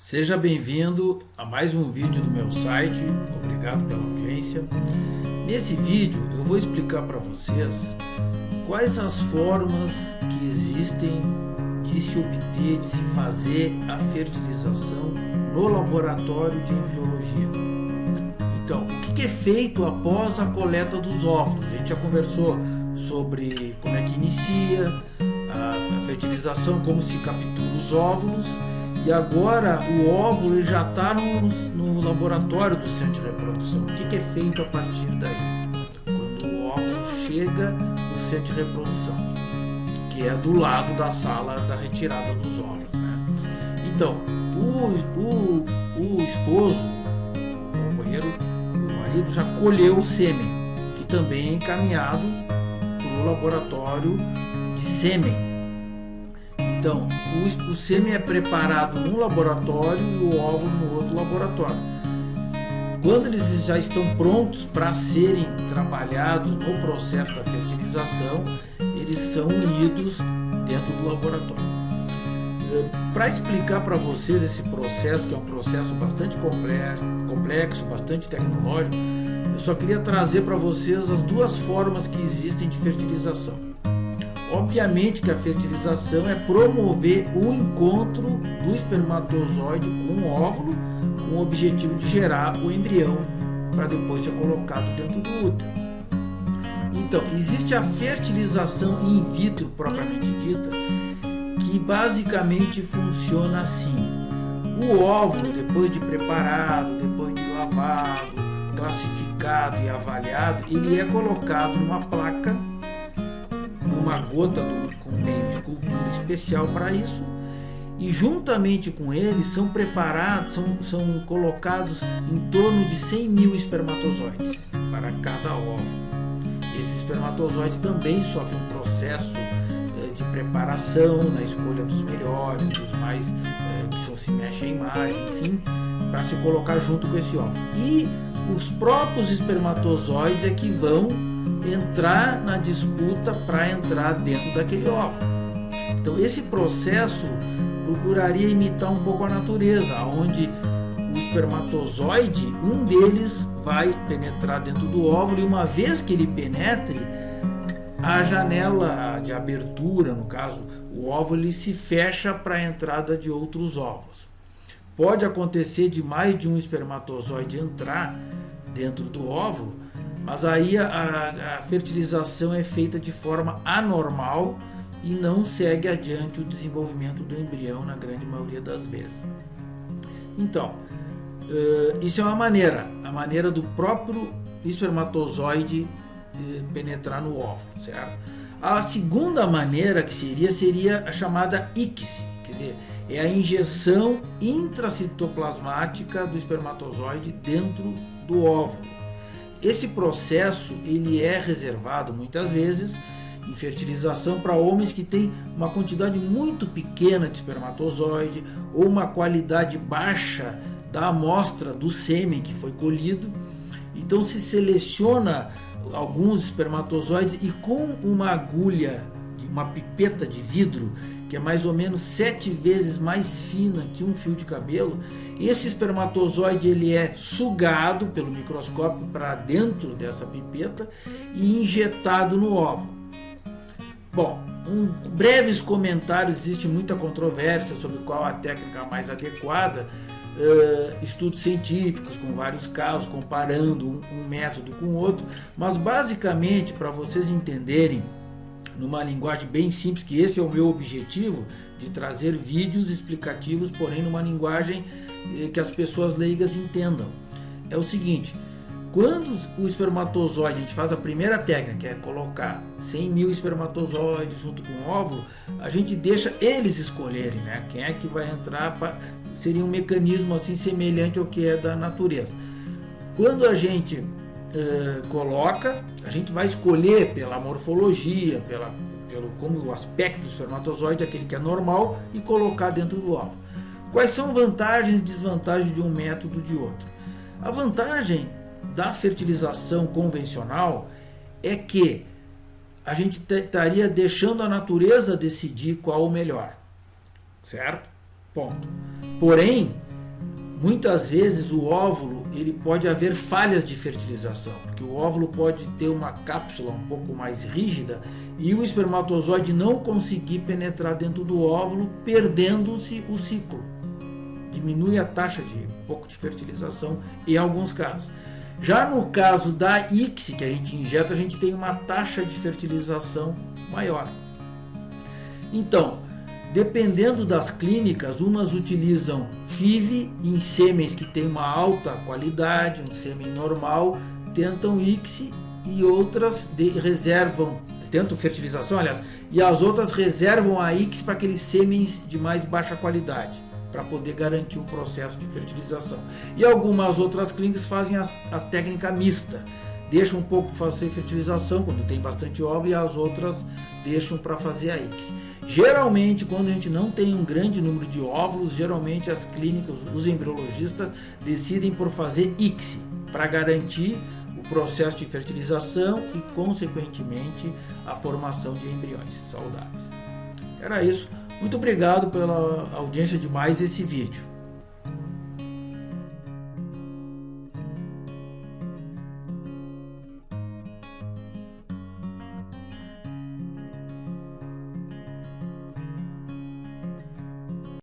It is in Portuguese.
Seja bem-vindo a mais um vídeo do meu site. Obrigado pela audiência. Nesse vídeo eu vou explicar para vocês quais as formas que existem de se obter, de se fazer a fertilização no laboratório de embriologia. Então, o que é feito após a coleta dos óvulos? A gente já conversou sobre como é que inicia a fertilização, como se captura os óvulos. E agora o óvulo já está no laboratório do centro de reprodução. O que é feito a partir daí? Quando o óvulo chega no centro de reprodução, que é do lado da sala da retirada dos óvulos, né? Então, o esposo, o companheiro, o marido já colheu o sêmen, que também é encaminhado para o laboratório de sêmen. Então, o sêmen é preparado num laboratório e o óvulo no outro laboratório. Quando eles já estão prontos para serem trabalhados no processo da fertilização, eles são unidos dentro do laboratório. Para explicar para vocês esse processo, que é um processo bastante complexo, bastante tecnológico, eu só queria trazer para vocês as duas formas que existem de fertilização. Obviamente que a fertilização é promover o encontro do espermatozoide com o óvulo, com o objetivo de gerar o embrião para depois ser colocado dentro do útero. Então, existe a fertilização in vitro propriamente dita, que basicamente funciona assim. O óvulo, depois de preparado, depois de lavado, classificado e avaliado, ele é colocado numa placa, uma gota com meio de cultura especial para isso, e juntamente com ele são preparados, são colocados em torno de 100 mil espermatozoides para cada óvulo. Esses espermatozoides também sofrem um processo de preparação na escolha dos melhores, dos mais que se mexem mais, enfim, para se colocar junto com esse óvulo. E os próprios espermatozoides é que vão entrar na disputa para entrar dentro daquele óvulo. Então esse processo procuraria imitar um pouco a natureza, onde o espermatozoide, um deles vai penetrar dentro do óvulo, e uma vez que ele penetre, a janela de abertura, no caso o óvulo, ele se fecha para a entrada de outros óvulos. Pode acontecer de mais de um espermatozoide entrar dentro do óvulo, mas aí a fertilização é feita de forma anormal e não segue adiante o desenvolvimento do embrião na grande maioria das vezes. Então, isso é uma maneira, a maneira do próprio espermatozoide penetrar no óvulo, certo? A segunda maneira que seria a chamada ICSI, quer dizer, é a injeção intracitoplasmática do espermatozoide dentro do óvulo. Esse processo ele é reservado muitas vezes em fertilização para homens que têm uma quantidade muito pequena de espermatozoide ou uma qualidade baixa da amostra do sêmen que foi colhido. Então se seleciona alguns espermatozoides e com uma agulha, uma pipeta de vidro, que é mais ou menos 7 vezes mais fina que um fio de cabelo, esse espermatozoide ele é sugado pelo microscópio para dentro dessa pipeta e injetado no óvulo. Bom, breves comentários, existe muita controvérsia sobre qual a técnica mais adequada, estudos científicos com vários casos, comparando um método com o outro, mas basicamente, para vocês entenderem numa linguagem bem simples, que esse é o meu objetivo, de trazer vídeos explicativos, porém numa linguagem que as pessoas leigas entendam. É o seguinte, quando o espermatozoide, a gente faz a primeira técnica, que é colocar 100 mil espermatozoides junto com o óvulo, a gente deixa eles escolherem, né? Quem é que vai entrar, seria um mecanismo assim semelhante ao que é da natureza. Quando a gente coloca, a gente vai escolher pela morfologia, pelo como o aspecto do espermatozoide, aquele que é normal, e colocar dentro do óvulo. Quais são vantagens e desvantagens de um método de outro? A vantagem da fertilização convencional é que a gente estaria deixando a natureza decidir qual o melhor, certo? Ponto. Porém, Muitas vezes o óvulo ele pode haver falhas de fertilização, porque o óvulo pode ter uma cápsula um pouco mais rígida e o espermatozoide não conseguir penetrar dentro do óvulo, perdendo-se o ciclo. Diminui a taxa de fertilização em alguns casos. Já no caso da ICSI que a gente injeta, a gente tem uma taxa de fertilização maior. Então, dependendo das clínicas, umas utilizam FIV em sêmens que tem uma alta qualidade, um sêmen normal, tentam ICSI e outras tentam fertilização, aliás, e as outras reservam a ICSI para aqueles sêmens de mais baixa qualidade, para poder garantir um processo de fertilização. E algumas outras clínicas fazem a técnica mista, deixam um pouco fazer fertilização quando tem bastante óvulo e as outras deixam para fazer a ICSI. Geralmente, quando a gente não tem um grande número de óvulos, geralmente as clínicas, os embriologistas decidem por fazer ICSI para garantir o processo de fertilização e, consequentemente, a formação de embriões saudáveis. Era isso. Muito obrigado pela audiência de mais esse vídeo.